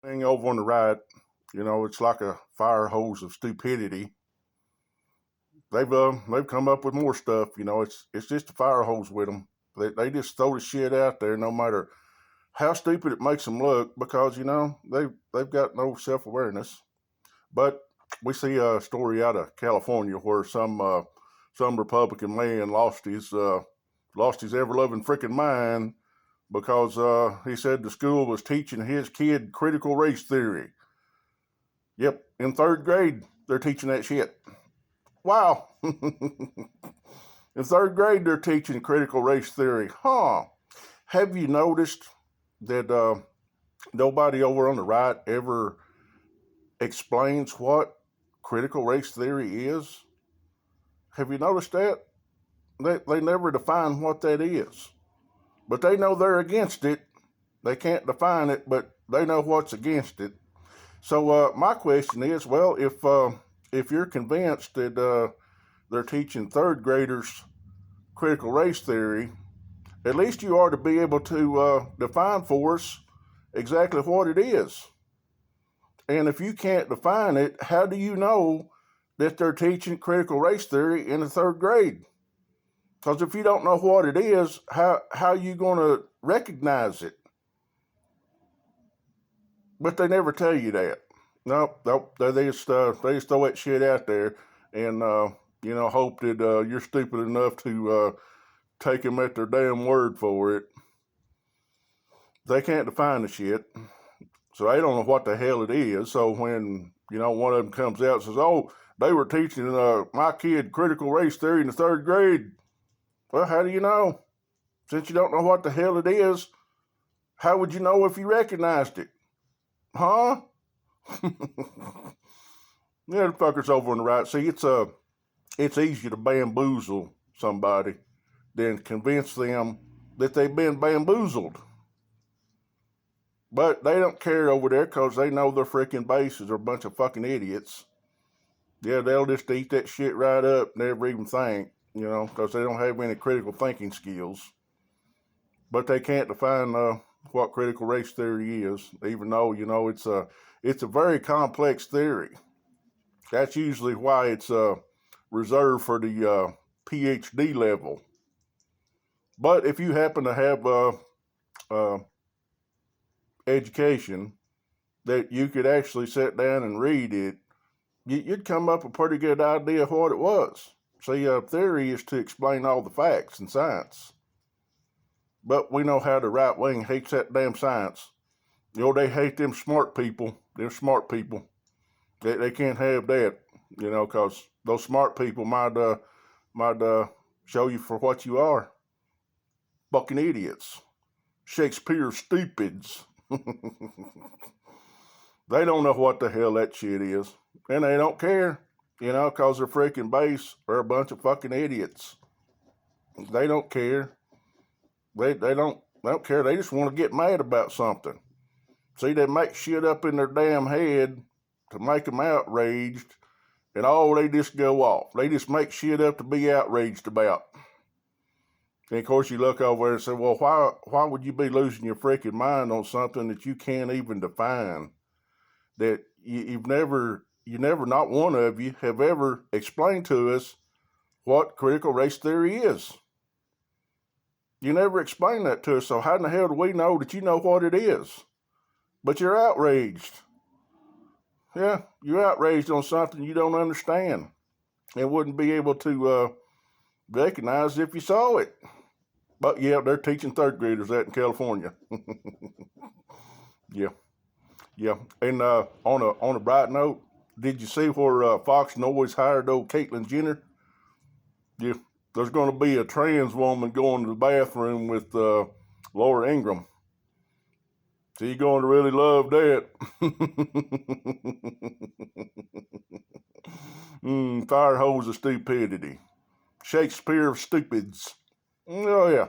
Thing over on the right, it's like a fire hose of stupidity. They've come up with more stuff. It's just a fire hose with them. They just throw the shit out there, no matter how stupid it makes them look, because they've got no self awareness. But we see a story out of California where some Republican man lost his ever loving freaking mind because he said the school was teaching his kid critical race theory. Yep, in third grade they're teaching that shit. Wow. In third grade they're teaching critical race theory. Huh. Have you noticed that nobody over on the right ever explains what critical race theory is? Have you noticed that? They never define what that is. But they know they're against it. They can't define it, but they know what's against it. So my question is, well, if you're convinced that they're teaching third graders critical race theory, at least you ought to be able to define for us exactly what it is. And if you can't define it, how do you know that they're teaching critical race theory in the third grade? Because if you don't know what it is, how are you going to recognize it? But they never tell you that. Nope. They just throw that shit out there and hope that you're stupid enough to take them at their damn word for it. They can't define the shit, so they don't know what the hell it is. So when one of them comes out and says, "Oh, they were teaching my kid critical race theory in the third grade," well, how do you know? Since you don't know what the hell it is, how would you know if you recognized it? Huh? Yeah, the fuckers over on the right. See, it's easier to bamboozle somebody than convince them that they've been bamboozled. But they don't care over there because they know their freaking bases are a bunch of fucking idiots. Yeah, they'll just eat that shit right up, never even think, because they don't have any critical thinking skills. But they can't define what critical race theory is, even though it's a very complex theory. That's usually why it's reserved for the PhD level. But if you happen to have education that you could actually sit down and read it, you'd come up with a pretty good idea of what it was. See, theory is to explain all the facts in science. But we know how the right wing hates that damn science. They hate them smart people. They're smart people. They can't have that, because those smart people might show you for what you are. Fucking idiots. Shakespeare of Stupids. They don't know what the hell that shit is. And they don't care, because their freaking base are a bunch of fucking idiots. They don't care. They don't care. They just want to get mad about something. See, they make shit up in their damn head to make them outraged, and they just go off. They just make shit up to be outraged about. And of course, you look over there and say, well, why would you be losing your freaking mind on something that you can't even define? That you never, not one of you, have ever explained to us what critical race theory is. You never explained that to us, so how in the hell do we know that you know what it is? But you're outraged. Yeah, you're outraged on something you don't understand and wouldn't be able to recognize if you saw it. But yeah, they're teaching third graders that in California. Yeah. And on a bright note, did you see where Fox News hired old Caitlyn Jenner? Yeah, there's going to be a trans woman going to the bathroom with Laura Ingraham. So you're going to really love that. Fire hose of stupidity. Shakespeare of Stupids. Oh yeah.